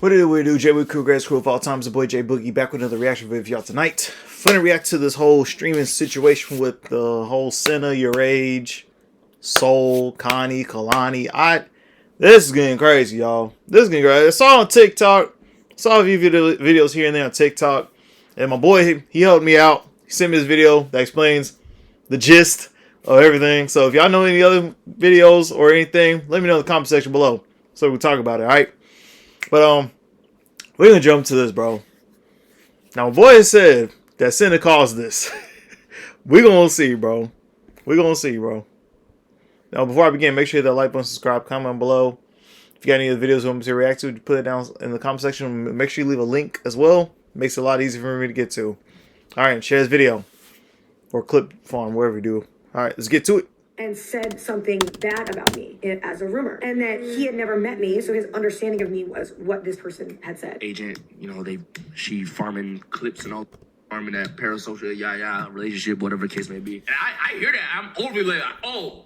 What do we do? J Boogie Crew, greatest crew of all time. It's the boy J Boogie back with another reaction video for y'all tonight. Finna react to this whole streaming situation with the whole Cinna, Yourrage, Soul, Connie, Kalani. This is getting crazy, y'all. This is getting crazy. I saw on TikTok. Saw a few videos here and there on TikTok. And my boy, he helped me out. He sent me this video that explains the gist of everything. So if y'all know any other videos or anything, let me know in the comment section below so we can talk about it, alright? But we're gonna jump to this, bro. Now my boy said that Cinna caused this. We're gonna see, bro. We're gonna see, bro. Now before I begin, make sure you hit that like button, subscribe, comment below. If you got any other videos you want me to react to, put it down in the comment section. Make sure you leave a link as well. Makes it a lot easier for me to get to. Alright, share this video. Or clip farm, wherever you do. Alright, let's get to it. And said something bad about me as a rumor, and that he had never met me, so his understanding of me was what this person had said. Agent, you know, she farming clips and all, farming that parasocial relationship, whatever the case may be. And I hear that. I'm overly like, oh,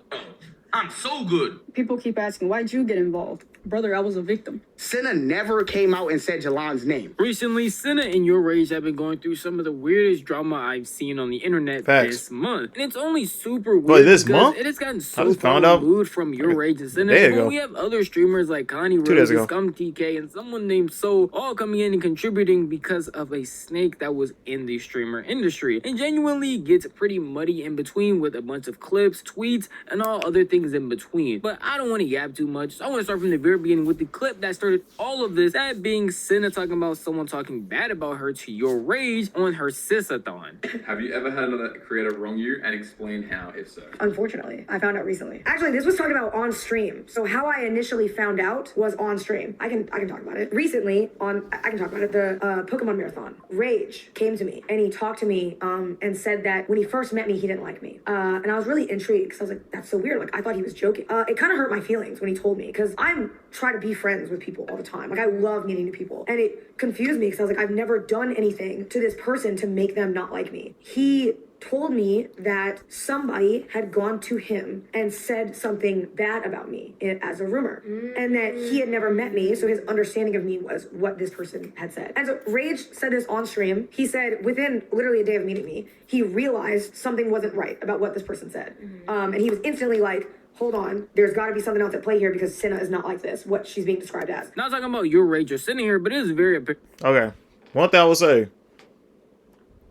I'm so good. People keep asking, why'd you get involved? Brother, I was a victim. Cinna never came out and said Jalan's name. Recently, Cinna and Yourrage have been going through some of the weirdest drama I've seen on the internet this month. And it's only super weird this because month? it has gotten so found out removed from Yourrage and Cinna. But we have other streamers like Connie Rose, Scum TK, and someone named Soul all coming in and contributing because of a snake that was in the streamer industry. And genuinely gets pretty muddy in between with a bunch of clips, tweets, and all other things in between. But I don't want to yap too much, so I want to start from the very beginning with the clip that started all of this, that being Cinna talking about someone talking bad about her to Yourrage on her sis-a-thon. Have you ever had another creator wrong you, and explain how, if so? Unfortunately, I found out recently. Actually, this was talked about on stream. So how I initially found out was on stream. I can talk about it. Recently, I can talk about it, the Pokemon Marathon. Rage came to me, and he talked to me and said that when he first met me, he didn't like me. And I was really intrigued, because I was like, that's so weird. Like, I thought he was joking. It kind of hurt my feelings when he told me, because I'm trying to be friends with people all the time. Like, I love meeting new people. And it confused me, because I was like, I've never done anything to this person to make them not like me. He told me that somebody had gone to him and said something bad about me as a rumor, and that he had never met me, so his understanding of me was what this person had said. And so Rage said this on stream. He said within literally a day of meeting me, he realized something wasn't right about what this person said. And he was instantly like, hold on, there's got to be something else at play here, because Cinna is not like this, what she's being described as. Not talking about Yourrage or Cinna here, but it is very... Okay. One thing I would say,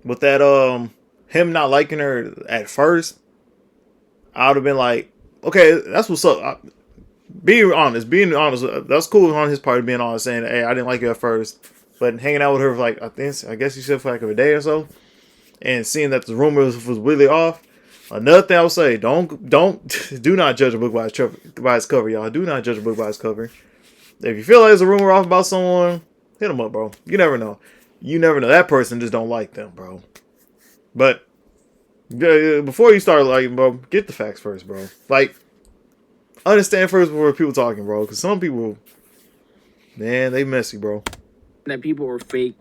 with that, him not liking her at first, I would have been like, okay, that's what's up. Being honest, that's cool on his part, being honest, saying, hey, I didn't like you at first, but hanging out with her for like, I guess you said for like a day or so, and seeing that the rumors was really off. Another thing I would say, do not judge a book by its cover, y'all. Do not judge a book by its cover. If you feel like there's a rumor off about someone, hit them up, bro. You never know. You never know. That person just don't like them, bro. But before you start liking, bro, get the facts first, bro. Like, understand first before people talking, bro. Because some people, man, they messy, bro. That people are fake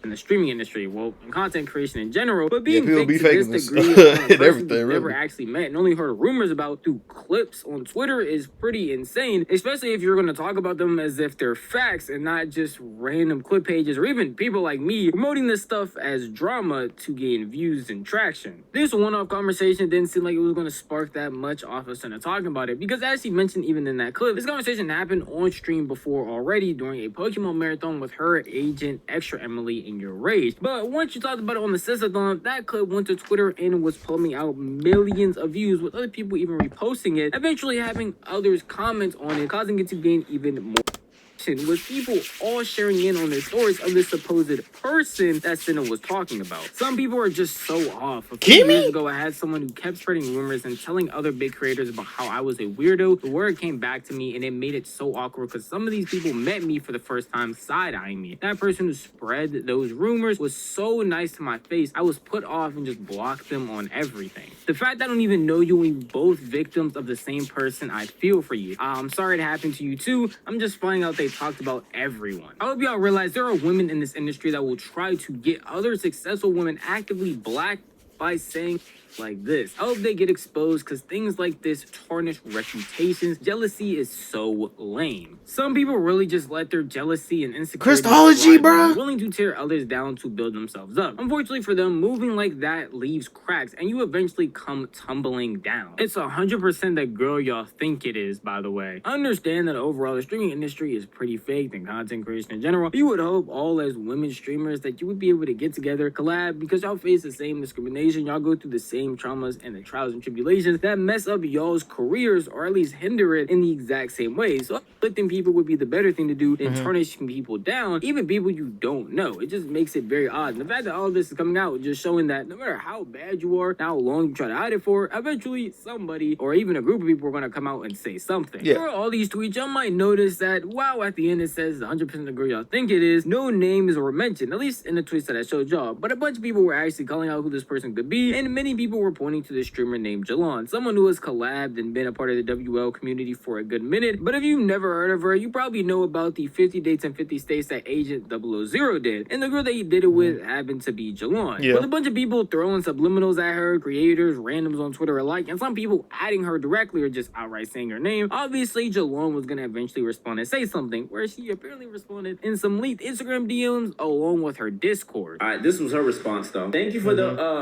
in the streaming industry, well, in content creation in general, but being fake to this degree everything never actually met and only heard rumors about through clips on Twitter is pretty insane, especially if you're going to talk about them as if they're facts and not just random clip pages or even people like me promoting this stuff as drama to gain views and traction. This one-off conversation didn't seem like it was going to spark that much off of Cinna talking about it, because as he mentioned even in that clip, this conversation happened on stream before already during a Pokemon Marathon with her, Agent, Extra Emily, and Yourrage. But once you talked about it on the sis-a-thon, that clip went to Twitter and was pulling out millions of views, with other people even reposting it, eventually having others comment on it, causing it to gain even more, with people all sharing in on their stories of this supposed person that Cinna was talking about. Some people are just so off. A few years ago, I had someone who kept spreading rumors and telling other big creators about how I was a weirdo. The word came back to me, and it made it so awkward because some of these people met me for the first time side-eyeing me. That person who spread those rumors was so nice to my face, I was put off and just blocked them on everything. The fact that I don't even know you and we both victims of the same person, I feel for you. I'm sorry it happened to you too. I'm just finding out they talked about everyone. I hope y'all realize there are women in this industry that will try to get other successful women actively black by saying like this. I hope they get exposed because things like this tarnish reputations. Jealousy is so lame. Some people really just let their jealousy and insecurity Christology, thrive, bruh. willing to tear others down to build themselves up. Unfortunately for them, moving like that leaves cracks and you eventually come tumbling down. It's 100% the girl y'all think it is, by the way. I understand that overall the streaming industry is pretty fake and content creation in general. You would hope all as women streamers that you would be able to get together, collab, because y'all face the same discrimination, y'all go through the same traumas and the trials and tribulations that mess up y'all's careers or at least hinder it in the exact same way. So uplifting people would be the better thing to do than tarnishing people down, even people you don't know. It just makes it very odd. And the fact that all of this is coming out is just showing that no matter how bad you are, how long you try to hide it for, eventually somebody or even a group of people are going to come out and say something. Yeah. For all these tweets, y'all might notice that wow, at the end it says 100% the girl y'all think it is. No names were mentioned, at least in the tweets that I showed y'all, but a bunch of people were actually calling out who this person could be, and many people were pointing to this streamer named Jalon, someone who has collabed and been a part of the WL community for a good minute. But if you've never heard of her, you probably know about the 50 dates in 50 states that Agent 000 did, and the girl that he did it with happened to be Jalon. Yeah. With a bunch of people throwing subliminals at her, creators, randoms on Twitter alike, and some people adding her directly or just outright saying her name, obviously Jalon was gonna eventually respond and say something, where she apparently responded in some leaked Instagram DMs along with her Discord. All right, this was her response though. Thank you for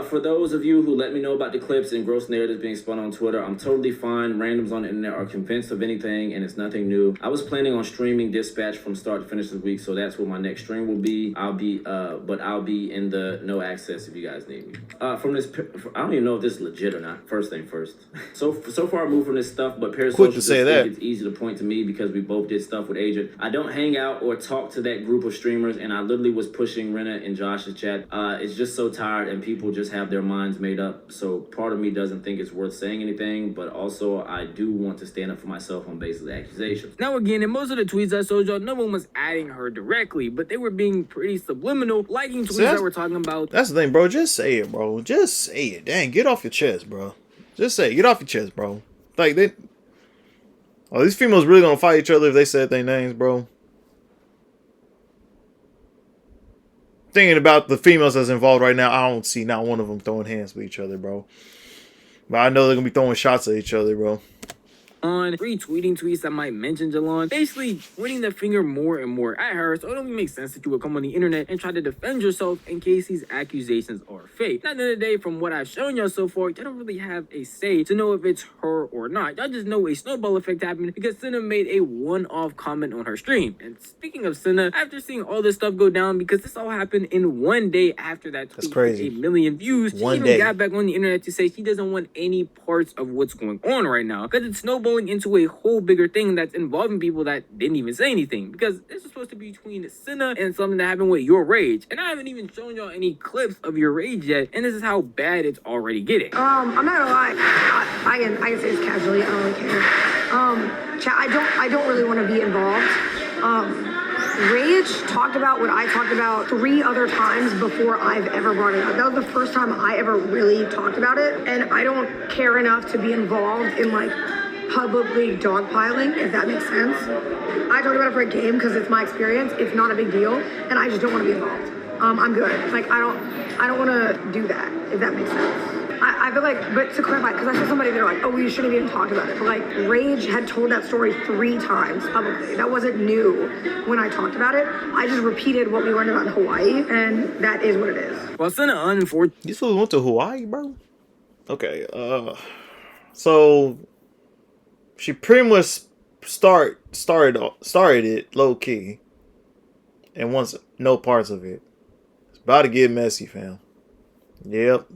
for those of you who let me know about the clips and gross narratives being spun on Twitter. I'm totally fine. Randoms on the internet are convinced of anything, and it's nothing new. I was planning on streaming Dispatch from start to finish this week, so that's what my next stream will be. I'll be in the no access if you guys need me. From this, I don't even know if this is legit or not. First thing first. So far I moved from this stuff, but Quick to say that it's easy to point to me because we both did stuff with Agent. I don't hang out or talk to that group of streamers, and I literally was pushing Renna in Josh's chat. It's just so tired, and people just have their minds made up. So part of me doesn't think it's worth saying anything, but also I do want to stand up for myself on basis of accusations. Now again, in most of the tweets I showed y'all, no one was adding her directly, but they were being pretty subliminal, liking tweets that were talking about. That's the thing, bro. Just say it, bro. Just say it. Dang, get off your chest, bro. Just say it. Get off your chest, bro. Like, these females really gonna fight each other if they said their names, bro. Thinking about the females that's involved right now, I don't see not one of them throwing hands with each other, bro. But I know they're gonna be throwing shots at each other, bro. On retweeting tweets that might mention Jalon, basically pointing the finger more and more at her, so it don't make sense that you would come on the internet and try to defend yourself in case these accusations are fake. At the end of the day, from what I've shown y'all so far, y'all don't really have a say to know if it's her or not. Y'all just know a snowball effect happened because Cinna made a one-off comment on her stream. And speaking of Cinna, after seeing all this stuff go down, because this all happened in one day after that tweet, that's crazy, 8 million views, she even got back on the internet to say she doesn't want any parts of what's going on right now because it's snowballing into a whole bigger thing that's involving people that didn't even say anything, because this is supposed to be between Cinna and something that happened with Yourrage, and I haven't even shown y'all any clips of Yourrage yet, and this is how bad it's already getting. I'm not gonna lie, I can say this casually, I don't really care. Chat, I don't really want to be involved. Rage talked about what I talked about 3 other times before I've ever brought it up. That was the first time I ever really talked about it, and I don't care enough to be involved in like publicly dogpiling, if that makes sense. I talked about it for a game because it's my experience. It's not a big deal, and I just don't want to be involved. I'm good. Like I don't want to do that, if that makes sense. I feel like, but to clarify, because I saw somebody there like, oh, you shouldn't have even talked about it. But like, Rage had told that story 3 times publicly. That wasn't new when I talked about it. I just repeated what we learned about in Hawaii, and that is what it is. Well, Cinna unfortunately. You still went to Hawaii, bro? Okay, so she pretty much started it low key, and wants no parts of it. It's about to get messy, fam. Yep.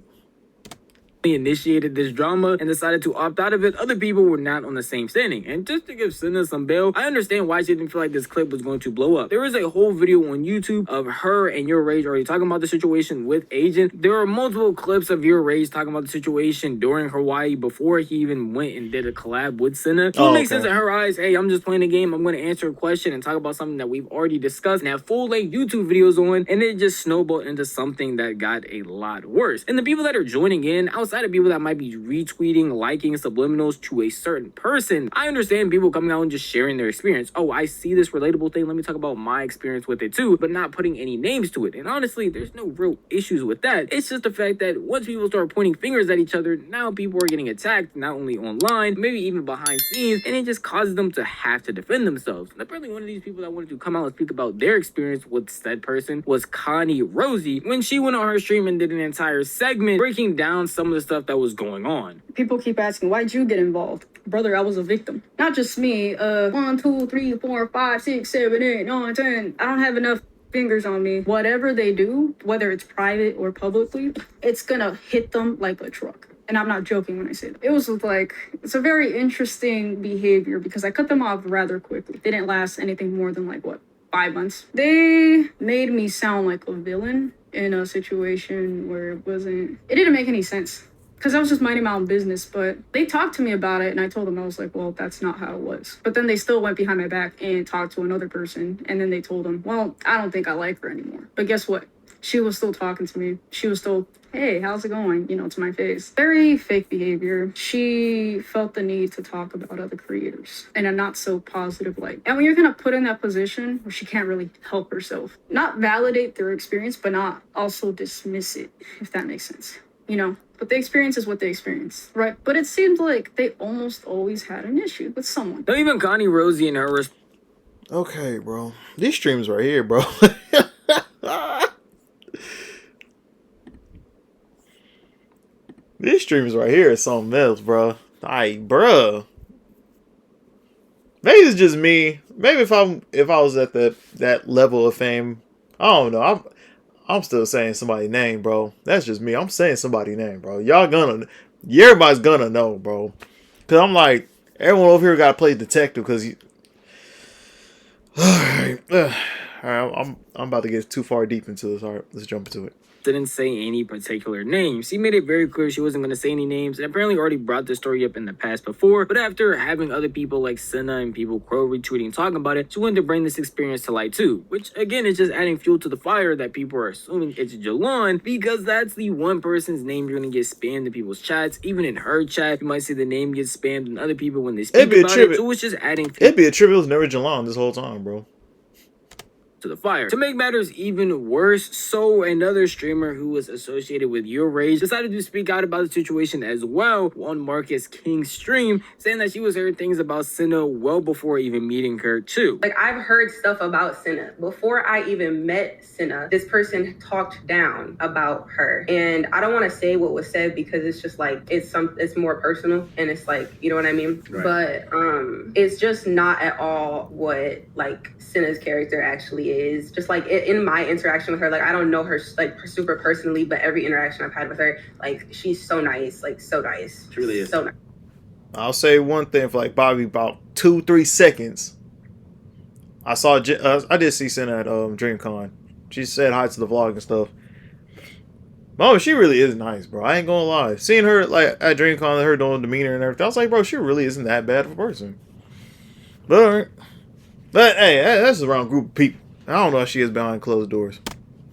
Initiated this drama and decided to opt out of it. Other people were not on the same standing, and just to give Cinna some bail, I understand why she didn't feel like this clip was going to blow up. There is a whole video on YouTube of her and Yourrage already talking about the situation with Agent. There are multiple clips of Yourrage talking about the situation during Hawaii before he even went and did a collab with Cinna. So it makes sense in her eyes. Hey, I'm just playing a game, I'm going to answer a question and talk about something that we've already discussed and have full-length YouTube videos on, and it just snowballed into something that got a lot worse. And the people that are joining in outside outside of people that might be retweeting, liking subliminals to a certain person, I understand people coming out and just sharing their experience. Oh, I see this relatable thing, let me talk about my experience with it too, but not putting any names to it. And honestly, there's no real issues with that. It's just the fact that once people start pointing fingers at each other, now people are getting attacked, not only online, maybe even behind scenes, and it just causes them to have to defend themselves. And apparently one of these people that wanted to come out and speak about their experience with said person was Connie Rosie, when she went on her stream and did an entire segment breaking down some of the stuff that was going on. People keep asking, why'd you get involved? Brother, I was a victim. Not just me. 1, 2, 3, 4, 5, 6, 7, 8, 9, 10. I don't have enough fingers on me. Whatever they do, whether it's private or publicly, it's gonna hit them like a truck. And I'm not joking when I say that. It was like, it's a very interesting behavior because I cut them off rather quickly. They didn't last anything more than like, what, 5 months? They made me sound like a villain in a situation where it didn't make any sense. Because I was just minding my own business, but they talked to me about it, and I told them, I was like, well, that's not how it was. But then they still went behind my back and talked to another person, and then they told them, well, I don't think I like her anymore. But guess what? She was still talking to me. She was still, hey, how's it going? You know, to my face. Very fake behavior. She felt the need to talk about other creators in a not so positive light. And when you're kind of put in that position where she can't really help herself, not validate their experience, but not also dismiss it, if that makes sense. You know, but the experience is what they experience, right? But it seemed like they almost always had an issue with someone. Not even Connie Rosie and her Okay, bro. These streams right here, bro. These streams right here is something else, bro. Like, bro. Maybe it's just me. Maybe if I was at that level of fame, I don't know. I'm still saying somebody's name, bro. That's just me. I'm saying somebody's name, bro. Everybody's gonna know, bro. Cause I'm like, everyone over here gotta play detective, cause Alright, I'm about to get too far deep into this. Alright, let's jump into it. Didn't say any particular names. She made it very clear she wasn't going to say any names, and apparently already brought this story up in the past before, but after having other people like Cinna and people Crow retweeting and talking about it, she wanted to bring this experience to light too, which again is just adding fuel to the fire that people are assuming it's Jalon, because that's the one person's name you're going to get spammed in people's chats. Even in her chat, you might see the name get spammed in other people when they speak about it, so it's just adding fuel. It'd be a tribute. It was never Jalon this whole time, bro. To the fire. To make matters even worse, so another streamer who was associated with Yourrage decided to speak out about the situation as well on Marcus King's stream, saying that she was heard things about Cinna well before even meeting her too. Like, I've heard stuff about Cinna. Before I even met Cinna, this person talked down about her. And I don't want to say what was said because it's just like, it's more personal and it's like, you know what I mean? Right. But it's just not at all what like Cinna's character actually is. Just like in my interaction with her, like I don't know her like super personally, but every interaction I've had with her, like she's so nice, like so nice. She really is. So nice. I'll say one thing for like Bobby, about 2-3 seconds. I did see Cinna at DreamCon. She said hi to the vlog and stuff. Oh, she really is nice, bro. I ain't gonna lie. Seeing her like at DreamCon, her doing demeanor and everything, I was like, bro, she really isn't that bad of a person. But alright. But hey, that's the wrong group of people. I don't know if she is behind closed doors.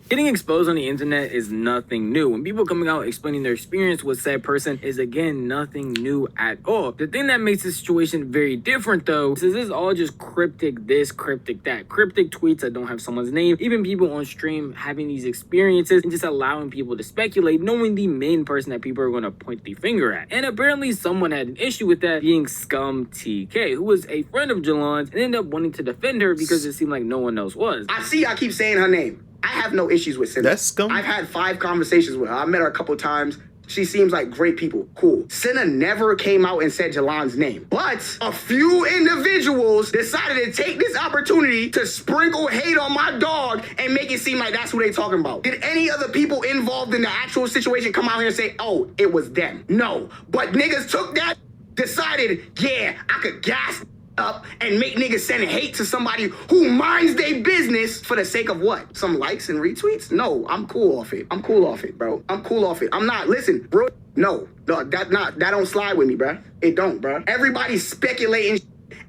Getting exposed on the internet is nothing new, and people coming out explaining their experience with said person is again nothing new at all. The thing that makes this situation very different though is this is all just cryptic this, cryptic that, cryptic tweets that don't have someone's name, even people on stream having these experiences and just allowing people to speculate, knowing the main person that people are going to point the finger at. And apparently someone had an issue with that, being Scum TK, who was a friend of Jalon's and ended up wanting to defend her because it seemed like no one else was. I keep saying her name. I have no issues with Cinna. That's Scum. I've had 5 conversations with her. I met her a couple times. She seems like great people. Cool. Cinna never came out and said Jalon's name. But a few individuals decided to take this opportunity to sprinkle hate on my dog and make it seem like that's who they talking about. Did any other people involved in the actual situation come out here and say, oh, it was them? No. But niggas took that, decided, yeah, I could gas up and make niggas send hate to somebody who minds their business for the sake of what? Some likes and retweets? No, I'm cool off it. I'm cool off it, bro. I'm cool off it. I'm not, listen, bro. No, that don't slide with me, bro. It don't, bro. Everybody's speculating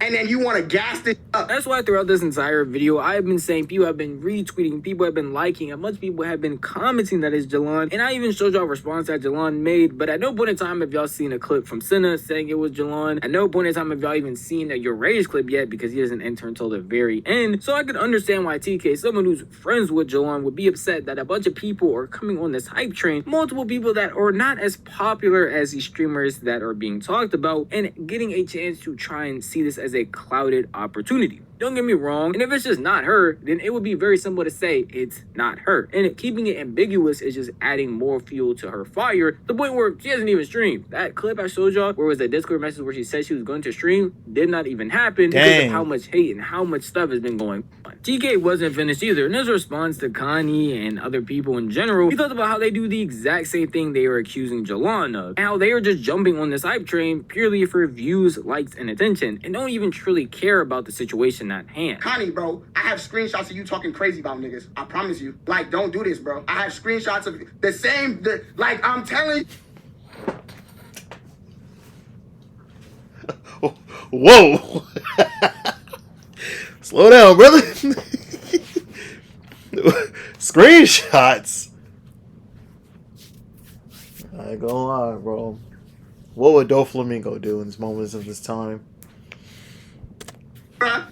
and then you want to gas this up. That's why throughout this entire video, I've been saying people have been retweeting, people have been liking, and much people have been commenting that it's Jalon. And I even showed y'all a response that Jalon made, but at no point in time have y'all seen a clip from Cinna saying it was Jalon. At no point in time have y'all even seen a Yourrage clip yet, because he doesn't enter until the very end. So I could understand why TK, someone who's friends with Jalon, would be upset that a bunch of people are coming on this hype train, multiple people that are not as popular as these streamers that are being talked about, and getting a chance to try and see this as a clouded opportunity. Don't get me wrong, and if it's just not her, then it would be very simple to say it's not her. And keeping it ambiguous is just adding more fuel to her fire, to the point where she hasn't even streamed. That clip I showed y'all, where it was a Discord message where she said she was going to stream, did not even happen because of how much hate and how much stuff has been going on. TK wasn't finished either. In his response to Connie and other people in general, he talked about how they do the exact same thing they were accusing Jalon of, and how they are just jumping on this hype train purely for views, likes, and attention, and don't even truly care about the situation at hand. Connie, bro, I have screenshots of you talking crazy about niggas. I promise you. Like, don't do this, bro. I have screenshots of the same, like, I'm telling you. Whoa. Slow down, brother. Screenshots. I ain't gonna lie, bro. What would Doflamingo do in these moments of this time?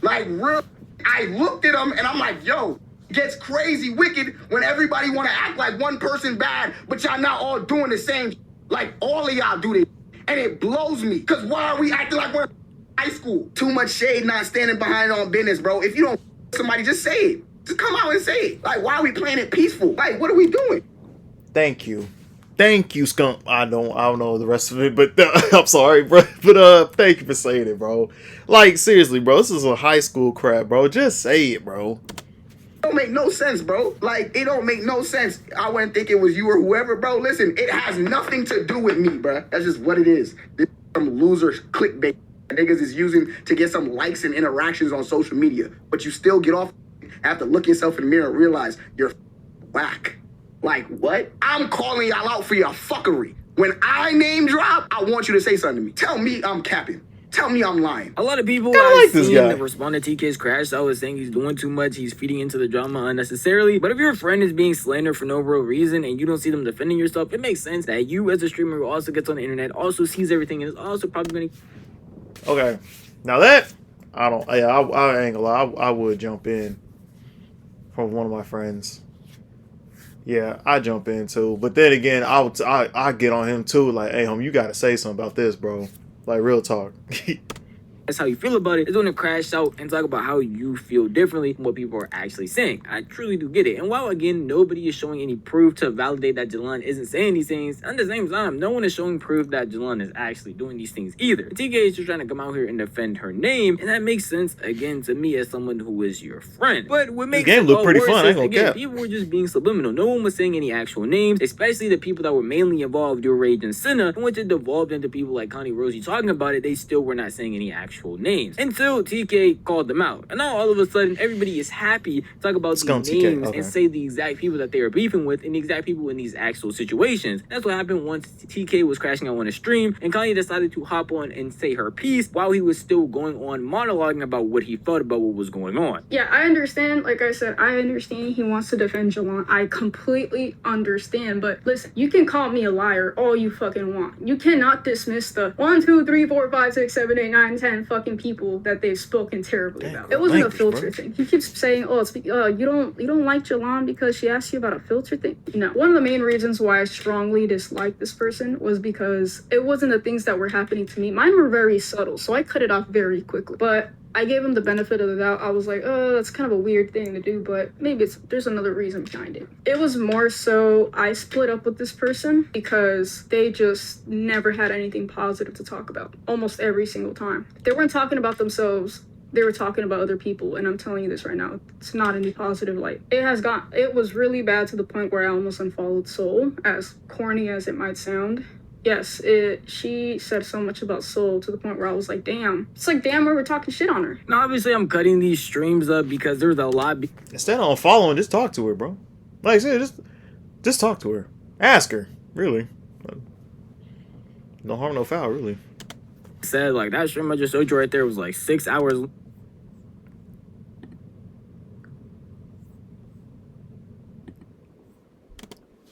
Like, real, I looked at him and I'm like, yo, gets crazy wicked when everybody want to act like one person bad, but y'all not all doing the same. Like, all of y'all do this. And it blows me. Because why are we acting like we're in high school? Too much shade, not standing behind on business, bro. If you don't somebody, just say it. Just come out and say it. Like, why are we playing it peaceful? Like, what are we doing? Thank you. Thank you, Skunk. I don't know the rest of it, but I'm sorry, bro. But thank you for saying it, bro. Like, seriously, bro, this is a high school crap, bro. Just say it, bro. It don't make no sense, bro. Like, it don't make no sense. I wouldn't think it was you or whoever, bro. Listen, it has nothing to do with me, bro. That's just what it is. This is some loser clickbait niggas is using to get some likes and interactions on social media. But you still get off, have to look yourself in the mirror and realize you're whack. Like, what? I'm calling y'all out for your fuckery. When I name drop, I want you to say something to me. Tell me I'm capping. Tell me I'm lying. A lot of people I've seen that respond to TK's crash out is saying he's doing too much, he's feeding into the drama unnecessarily. But if your friend is being slandered for no real reason and you don't see them defending yourself, it makes sense that you as a streamer who also gets on the internet, also sees everything, and is also probably going to... Okay. Now that, I ain't gonna lie, I would jump in from one of my friends. Yeah, I jump in too. But then again, I get on him too. Like, hey, homie, you got to say something about this, bro. Like, real talk. That's how you feel about it. It's going to crash out and talk about how you feel differently from what people are actually saying. I truly do get it. And while, again, nobody is showing any proof to validate that Jalon isn't saying these things, at the same time, no one is showing proof that Jalon is actually doing these things either. TK is just trying to come out here and defend her name, and that makes sense, again, to me as someone who is your friend. But what makes this game look pretty fun, I ain't gonna again, cap. people were just being subliminal. No one was saying any actual names, especially the people that were mainly involved, Yourrage and Cinna, and once it devolved into people like Connie Rosie talking about it, they still were not saying any actual names. Until TK called them out. And now all of a sudden, everybody is happy to talk about these names and say the exact people that they are beefing with and the exact people in these actual situations. That's what happened once TK was crashing out on a stream and Kanye decided to hop on and say her piece while he was still going on monologuing about what he felt about what was going on. Yeah, I understand. Like I said, I understand he wants to defend Jalon. I completely understand. But listen, you can call me a liar all you fucking want. You cannot dismiss the 1, 2, 3, 4, 5, 6, 7, 8, 9, 10 fucking people that they've spoken terribly about. It wasn't a filter thing. He keeps saying, "Oh, it's you don't like Jalon because she asked you about a filter thing." No. One of the main reasons why I strongly disliked this person was because it wasn't the things that were happening to me. Mine were very subtle, so I cut it off very quickly. But I gave him the benefit of the doubt. I was like, oh, that's kind of a weird thing to do, but maybe there's another reason behind it. It was more so I split up with this person because they just never had anything positive to talk about. Almost every single time. They weren't talking about themselves. They were talking about other people, and I'm telling you this right now, it's not in the positive light. It was really bad to the point where I almost unfollowed Soul, as corny as it might sound. Yes, she said so much about Soul to the point where I was like, damn. It's like, damn, we were talking shit on her. Now, obviously, I'm cutting these streams up because there's a lot. Instead of following, just talk to her, bro. Like I said, just talk to her. Ask her, really. No harm, no foul, really. said, like, that stream I just showed you right there was like 6 hours.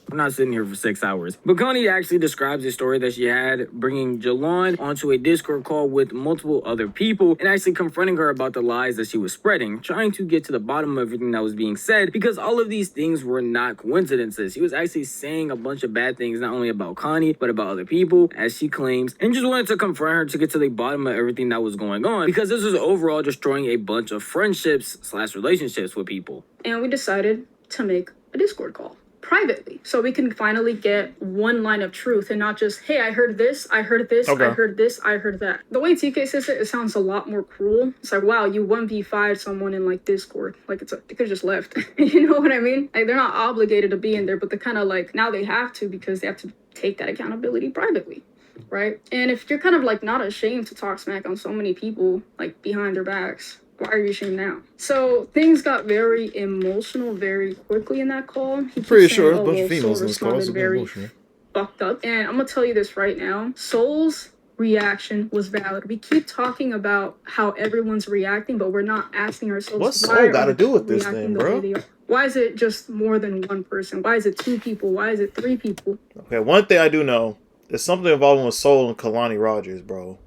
I'm not sitting here for 6 hours. But Connie actually describes the story that she had, bringing Jalon onto a Discord call with multiple other people and actually confronting her about the lies that she was spreading, trying to get to the bottom of everything that was being said, because all of these things were not coincidences. She was actually saying a bunch of bad things, not only about Connie, but about other people, as she claims, and just wanted to confront her to get to the bottom of everything that was going on, because this was overall destroying a bunch of friendships / relationships with people. And we decided to make a Discord call privately, so we can finally get one line of truth and not just, hey, I heard this, I heard this, I heard this, I heard that. The way TK says it sounds a lot more cruel. It's like, wow, you 1v5'd someone in like Discord. Like, they could have just left. You know what I mean? Like, they're not obligated to be in there, but they're kind of like, now they have to, because they have to take that accountability privately, right? And if you're kind of like not ashamed to talk smack on so many people, like, behind their backs, why are you ashamed now? So things got very emotional very quickly in that call. Pretty sure a bunch of females in this call is very emotional. Fucked up. And I'm gonna tell you this right now. Soul's reaction was valid. We keep talking about how everyone's reacting, but we're not asking ourselves, what's Soul got to do with this thing, bro? Why is it just more than one person? Why is it 2 people? Why is it 3 people? Okay, one thing I do know is something involving with Soul and Kalani Rogers, bro.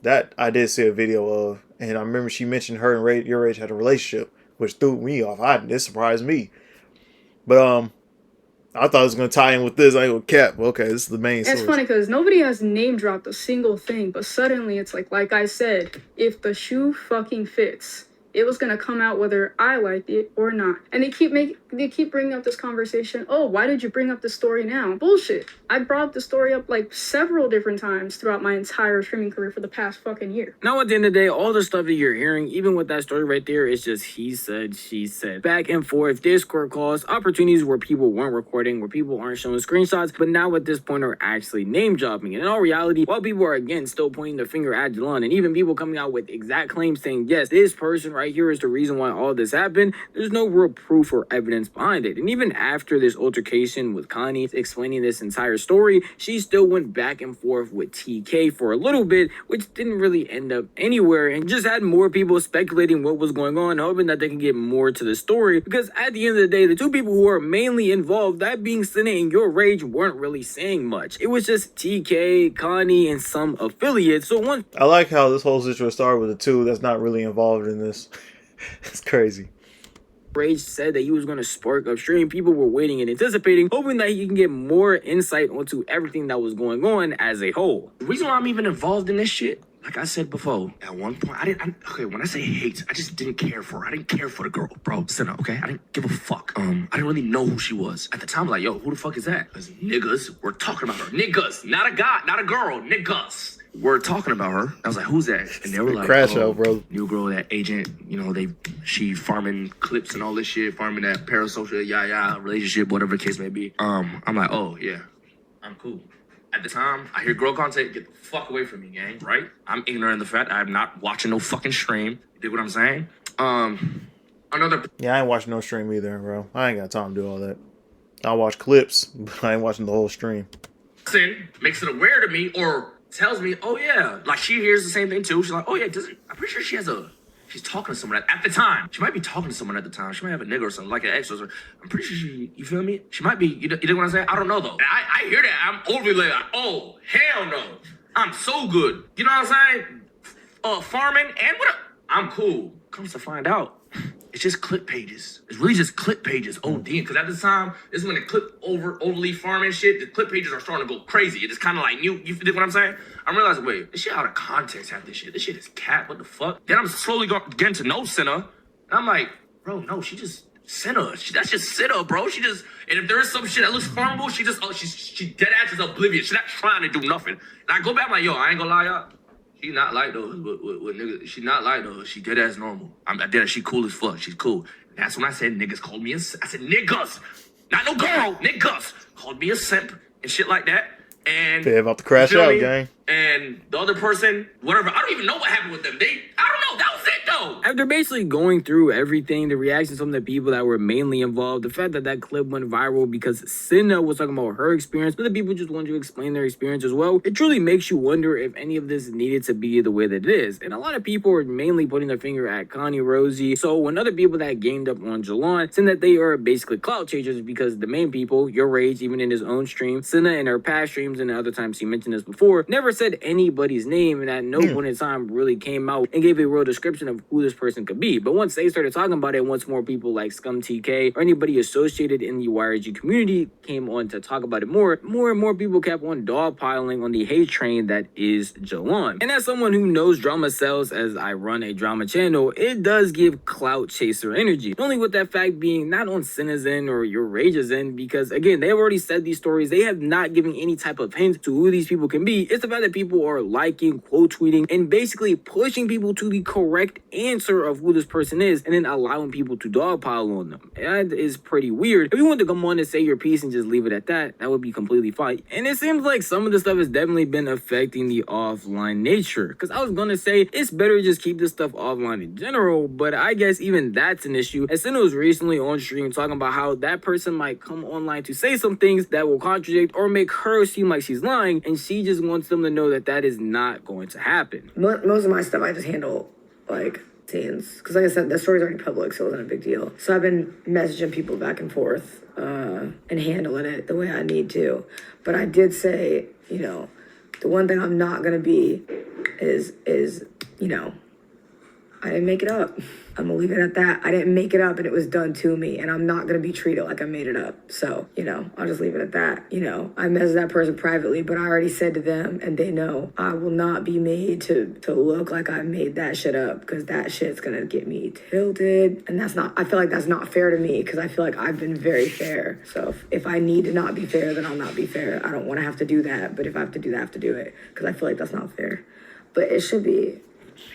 That I did see a video of, and I remember she mentioned her and Yourrage had a relationship, which threw me off. It surprised me. But I thought it was gonna tie in with this. I go, Cap. Okay, this is the main source. It's funny because nobody has name dropped a single thing, but suddenly it's like I said, if the shoe fucking fits, it was gonna come out whether I liked it or not. And they keep bringing up this conversation. Oh, why did you bring up the story now? Bullshit. I brought up the story up like several different times throughout my entire streaming career for the past fucking year. Now, at the end of the day, all the stuff that you're hearing, even with that story right there, is just he said, she said. Back and forth, Discord calls, opportunities where people weren't recording, where people aren't showing screenshots, but now at this point are actually name dropping. And in all reality, while people are again still pointing the finger at Jalon, and even people coming out with exact claims saying, yes, this person right here is the reason why all this happened, there's no real proof or evidence behind it. And even after this altercation with Connie explaining this entire story, she still went back and forth with TK for a little bit, which didn't really end up anywhere, and just had more people speculating what was going on, hoping that they can get more to the story, because at the end of the day, the 2 people who are mainly involved, that being Cinna and Yourrage, weren't really saying much. It was just TK, Connie, and some affiliates. So once I like how this whole situation started with the 2 that's not really involved in this. It's crazy. Rage said that he was going to spark upstream, people were waiting and anticipating, hoping that he can get more insight onto everything that was going on as a whole. The reason why I'm even involved in this shit, like I said before, at one point, okay, when I say hate, I just didn't care for her. I didn't care for the girl, bro. Cinna, okay? I didn't give a fuck. I didn't really know who she was. At the time, like, yo, who the fuck is that? Because niggas were talking about her. Niggas, not a guy, not a girl, niggas. We're talking about her. I was like, who's that? And they were like, crash out, bro. New girl, that agent, you know, she farming clips and all this shit, farming that parasocial, relationship, whatever the case may be. I'm like, oh, yeah, I'm cool. At the time, I hear girl content, get the fuck away from me, gang, right? I'm ignorant of the fact I'm not watching no fucking stream. You dig what I'm saying? Yeah, I ain't watching no stream either, bro. I ain't got time to do all that. I'll watch clips, but I ain't watching the whole stream. Makes it aware to me or tells me, oh yeah, like she hears the same thing too. She's like, oh yeah, I'm pretty sure she's talking to someone at the time. She might be talking to someone at the time. She might have a nigga or something, like an ex or something. I'm pretty sure you feel me? She might be, you know what I'm saying? I don't know though. I hear that. I'm overly like, oh, hell no. I'm so good. You know what I'm saying? Farming and what? I'm cool. Comes to find out, it's just clip pages. It's really just clip pages, OD. Because at this time, this is when the overly farming shit, the clip pages are starting to go crazy. It's kind of like new. You feel what I'm saying? I'm realizing, wait, this shit out of context, half this shit. This shit is cap. What the fuck? Then I'm slowly getting to know Cinna. And I'm like, bro, no, she just Cinna. That's just Cinna, bro. She just, and if there is some shit that looks farmable, she just, she dead ass is oblivious. She's not trying to do nothing. And I go back, I'm like, yo, I ain't gonna lie, y'all. She not like those with niggas. She not like those. She dead ass normal. I did. She cool as fuck. She's cool. That's when I said niggas called me I said niggas, not no girl. Niggas called me a simp and shit like that. And they about to crash out, gang. And the other person, whatever. I don't even know what happened with them. I don't know. That was it though. After basically going through everything, the reactions from the people that were mainly involved, the fact that that clip went viral because Cinna was talking about her experience, but the people just wanted to explain their experience as well, it truly makes you wonder if any of this needed to be the way that it is. And a lot of people are mainly putting their finger at Connie Rosie. So when other people that gamed up on Jalon saying that they are basically clout chasers because the main people, Yourrage, even in his own stream, Cinna in her past streams and the other times he mentioned this before, never said anybody's name and at no point in time really came out and gave a real description of who this person could be. But once they started talking about it, once more people like Scum TK or anybody associated in the Yourrage community came on to talk about it more and more people kept on dogpiling on the hate train that is Jalon. And as someone who knows drama sells, as I run a drama channel, it does give clout chaser energy. Only with that fact being not on Cinna's end or Yourrage's end, because again, they've already said these stories. They have not given any type of hint to who these people can be. It's the fact that people are liking, quote tweeting, and basically pushing people to the correct answer of who this person is, and then allowing people to dogpile on them. That is pretty weird. If you want to come on and say your piece and just leave it at that, that would be completely fine. And it seems like some of the stuff has definitely been affecting the offline nature. Because I was gonna say it's better to just keep this stuff offline in general, but I guess even that's an issue. As Cinna was recently on stream talking about how that person might come online to say some things that will contradict or make her seem like she's lying, and she just wants them to know that that is not going to happen. Most of my stuff I just handle like scenes, because like I said, the story's already public, so it wasn't a big deal. So I've been messaging people back and forth and handling it the way I need to. But I did say, you know, the one thing I'm not gonna be is you know, I didn't make it up. I'm gonna leave it at that. I didn't make it up and it was done to me, and I'm not gonna be treated like I made it up. So, you know, I'll just leave it at that. You know, I messaged that person privately, but I already said to them, and they know, I will not be made to look like I made that shit up, because that shit's gonna get me tilted. And that's not, I feel like that's not fair to me, because I feel like I've been very fair. So if I need to not be fair, then I'll not be fair. I don't wanna have to do that, but if I have to do that, I have to do it, because I feel like that's not fair. But it should be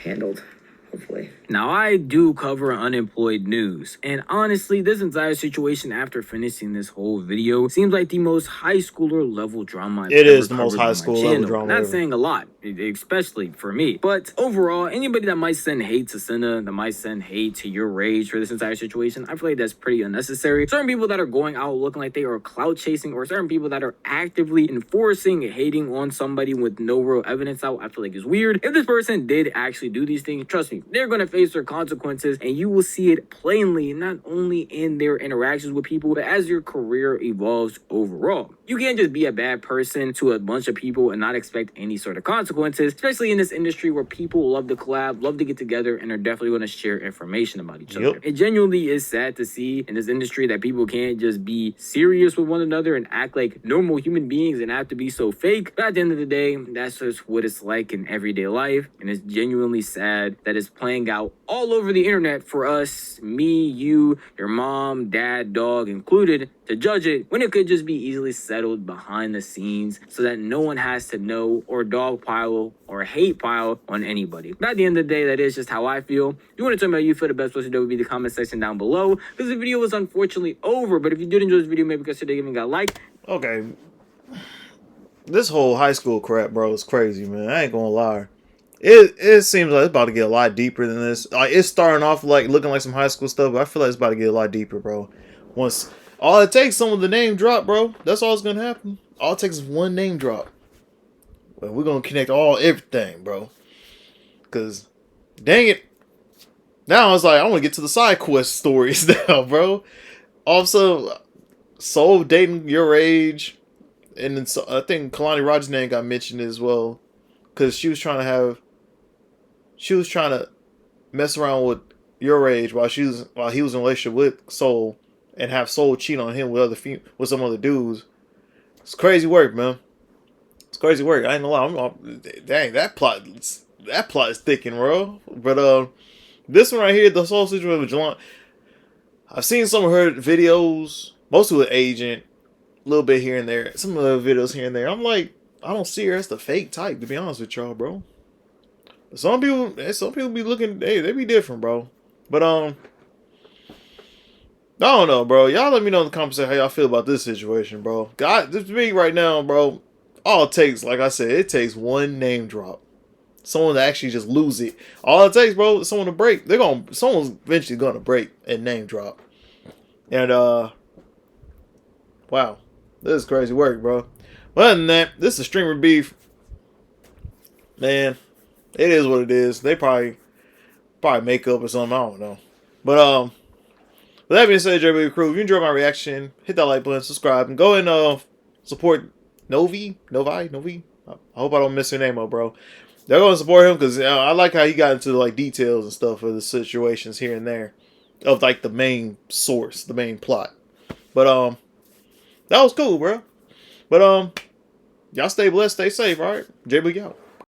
handled. Hopefully. Now, I do cover unemployed news, and honestly, this entire situation after finishing this whole video seems like the most high schooler level drama I've It ever is the most covered high on school my level channel. drama Not ever. saying a lot, especially for me. But overall, anybody that might send hate to Cinna, that might send hate to Yourrage for this entire situation, I feel like that's pretty unnecessary. Certain people that are going out looking like they are clout chasing, or certain people that are actively enforcing hating on somebody with no real evidence out, I feel like is weird. If this person did actually do these things, trust me, they're going to face their consequences, and you will see it plainly, not only in their interactions with people, but as your career evolves overall. You can't just be a bad person to a bunch of people and not expect any sort of consequences, especially in this industry where people love to collab, love to get together, and are definitely going to share information about each other. It genuinely is sad to see in this industry that people can't just be serious with one another and act like normal human beings and have to be so fake. But at the end of the day, that's just what it's like in everyday life, and it's genuinely sad that it's playing out all over the internet for us, me, you, your mom, dad, dog included, to judge it when it could just be easily settled behind the scenes so that no one has to know or dogpile or hate pile on anybody. But at the end of the day, that is just how I feel. If you want to tell me how you feel, the best place to do would be the comment section down below, because the video was unfortunately over. But if you did enjoy this video, maybe consider giving it a like. Okay. This whole high school crap, bro, is crazy, man. I ain't gonna lie. It seems like it's about to get a lot deeper than this. Like, it's starting off like looking like some high school stuff, but I feel like it's about to get a lot deeper, bro. Once all it takes, some of the name drop, bro. That's all that's gonna happen. All it takes is one name drop. But we're gonna connect everything, bro. Cause dang it. Now I was like, I want to get to the side quest stories now, bro. Also, Soul dating Yourrage, and then I think Kalani Rogers' name got mentioned as well, because she was trying to mess around with Yourrage while he was in a relationship with Soul, and have Soul cheat on him with some other dudes. It's crazy work, man. It's crazy work. I ain't gonna lie. Dang, that plot is thickened, bro. But this one right here, the Soul situation with Jalon, I've seen some of her videos, mostly with Agent, a little bit here and there, some of the videos here and there. I'm like, I don't see her as the fake type, to be honest with y'all, bro. Some people be looking, they be different, bro. But I don't know, bro. Y'all let me know in the comments how y'all feel about this situation, bro. God, this me right now, bro. All it takes, like I said, it takes one name drop. Someone to actually just lose it. All it takes, bro, is someone to break. Someone's eventually gonna break and name drop. And wow, this is crazy work, bro. But other than that, this is streamer beef. Man, it is what it is. They probably make up or something. I don't know. But with that being said, J Boogie Crew, if you enjoyed my reaction, hit that like button, subscribe, and go and support Novi. I hope I don't mess your name up, bro. They're going to support him because I like how he got into like details and stuff of the situations here and there of like the main source, the main plot. But that was cool, bro. But y'all stay blessed, stay safe, all right? J Boogie out.